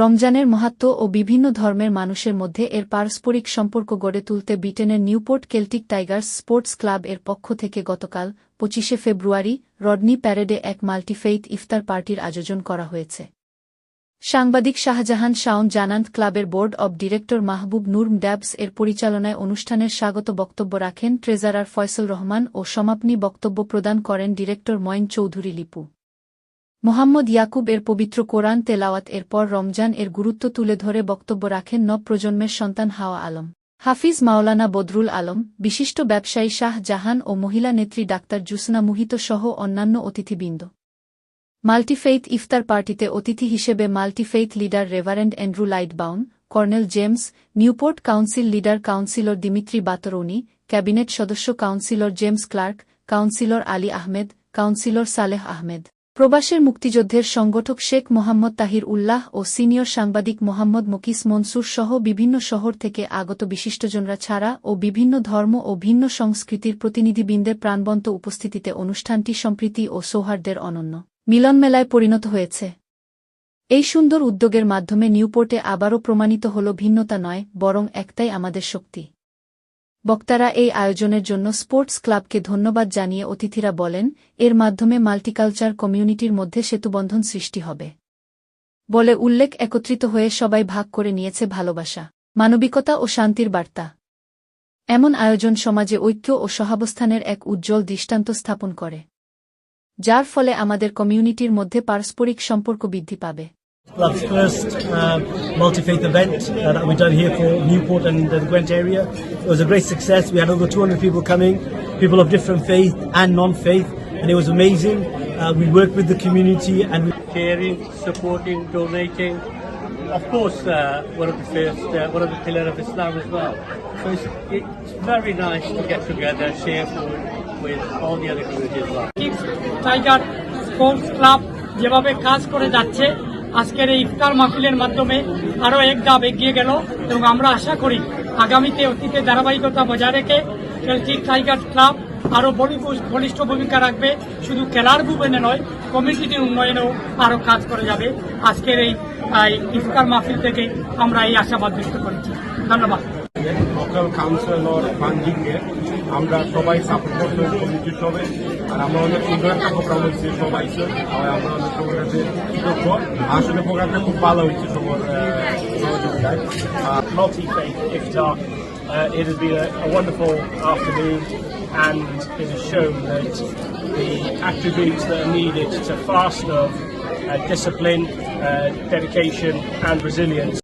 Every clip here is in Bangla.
রমজানের মাহাত্ম্য ও বিভিন্ন ধর্মের মানুষের মধ্যে এর পারস্পরিক সম্পর্ক গড়ে তুলতে ব্রিটেনের Newport Celtic Tigers sports club এর পক্ষ থেকে গতকাল ২৫ ফেব্রুয়ারি রডনি প্যারেডে এক মাল্টিফেইথ ইফতার পার্টির আয়োজন করা হয়েছে। সাংবাদিক শাহজাহান শাওন জানান, ক্লাবের বোর্ড অব ডিরেক্টর মাহবুব নূর ড্যাবস এর পরিচালনায় অনুষ্ঠানের স্বাগত বক্তব্য রাখেন ট্রেজারার ফয়সল রহমান ও সমাপনী বক্তব্য প্রদান করেন ডিরেক্টর মঈন চৌধুরী লিপু। মোহাম্মদ ইয়াকুব এর পবিত্র কোরআন তেলাওয়াত এরপর রমজান এর গুরুত্ব তুলে ধরে বক্তব্য রাখেন নব প্রজন্মের সন্তান হাওয়া আলম, হাফিজ মাওলানা বদরুল আলম, বিশিষ্ট ব্যবসায়ী শাহ জাহান ও মহিলা নেত্রী ডাক্তার জুসনা মুহিত সহ অন্যান্য অতিথিবৃন্দ। মাল্টিফেইথ ইফতার পার্টিতে অতিথি হিসেবে multifaith leader reverend Andrew Lightbown, colonel James, Newport council leader councillor Dimitri Batrouni, cabinet সদস্য councillor James Clarke, councillor Ali Ahmed, councillor Saleh Ahmed, প্রবাসের মুক্তিযুদ্ধের সংগঠক শেখ মোহাম্মদ তাহির উল্লাহ ও সিনিয়র সাংবাদিক মোহাম্মদ মকিস মনসুর সহ বিভিন্ন শহর থেকে আগত বিশিষ্টজনরা ছাড়া ও বিভিন্ন ধর্ম ও ভিন্ন সংস্কৃতির প্রতিনিধিবৃন্দের প্রাণবন্ত উপস্থিতিতে অনুষ্ঠানটি সম্প্রীতি ও সৌহার্দ্যের অনন্য মিলনমেলায় পরিণত হয়েছে। এই সুন্দর উদ্যোগের মাধ্যমে নিউপোর্টে আবারও প্রমাণিত হল ভিন্নতা নয়, বরং একটাই আমাদের শক্তি। বক্তারা এই আয়োজনের জন্য স্পোর্টস ক্লাবকে ধন্যবাদ জানিয়ে অতিথিরা বলেন, এর মাধ্যমে মাল্টিকালচার কমিউনিটির মধ্যে সেতুবন্ধন সৃষ্টি হবে বলে উল্লেখ। একত্রিত হয়ে সবাই ভাগ করে নিয়েছে ভালোবাসা, মানবিকতা ও শান্তির বার্তা। এমন আয়োজন সমাজে ঐক্য ও সহাবস্থানের এক উজ্জ্বল দৃষ্টান্ত স্থাপন করে, যার ফলে আমাদের কমিউনিটির মধ্যে পারস্পরিক সম্পর্ক বৃদ্ধি পাবে। Club's first multi-faith event that we've done here for Newport and the Gwent area. It was a great success. We had over 200 people coming, people of different faith and non-faith, and it was amazing. We worked with the community and sharing, supporting, donating. Of course, one of the pillars of Islam as well. So it's very nice to get together, share food with all the other communities as well. Tiger sports club যেভাবে কাজ করে যাচ্ছে, আজকের এই ইফতার মাহফিলের মাধ্যমে আরও এক ধাপ এগিয়ে গেল এবং আমরা আশা করি আগামীতে অতীতে ধারাবাহিকতা বজায় রেখে কেল্টিক টাইগার ক্লাব আরও বলিষ্ঠ ভূমিকা রাখবে। শুধু খেলার ভুবনে নয়, কমিউনিটির উন্নয়নেও আরও কাজ করে যাবে। আজকের এই ইফতার মাহফিল থেকে আমরা এই আশাবাদ ব্যক্ত করেছি। ধন্যবাদ। লোকাল কাউন্সিলর ফান্ডিংয়ে আমরা সবাই সাপোর্ট করতে কমিটি সবাই, আর আমরা অনেক সুন্দর একটা প্রোগ্রাম হচ্ছে সবাই, আমরা অনেক সবার কাছে কৃতজ্ঞ। আসলে প্রোগ্রামটা খুব ভালো হয়েছে সবার সহযোগিতায়। Multi-faith iftar. It has been a wonderful afternoon, and it has shown that the attributes that are needed to fast of discipline, dedication and resilience.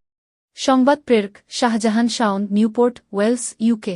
সংবাদ প্রেরক Shahjahan Shawon, Newport, Wales, UK.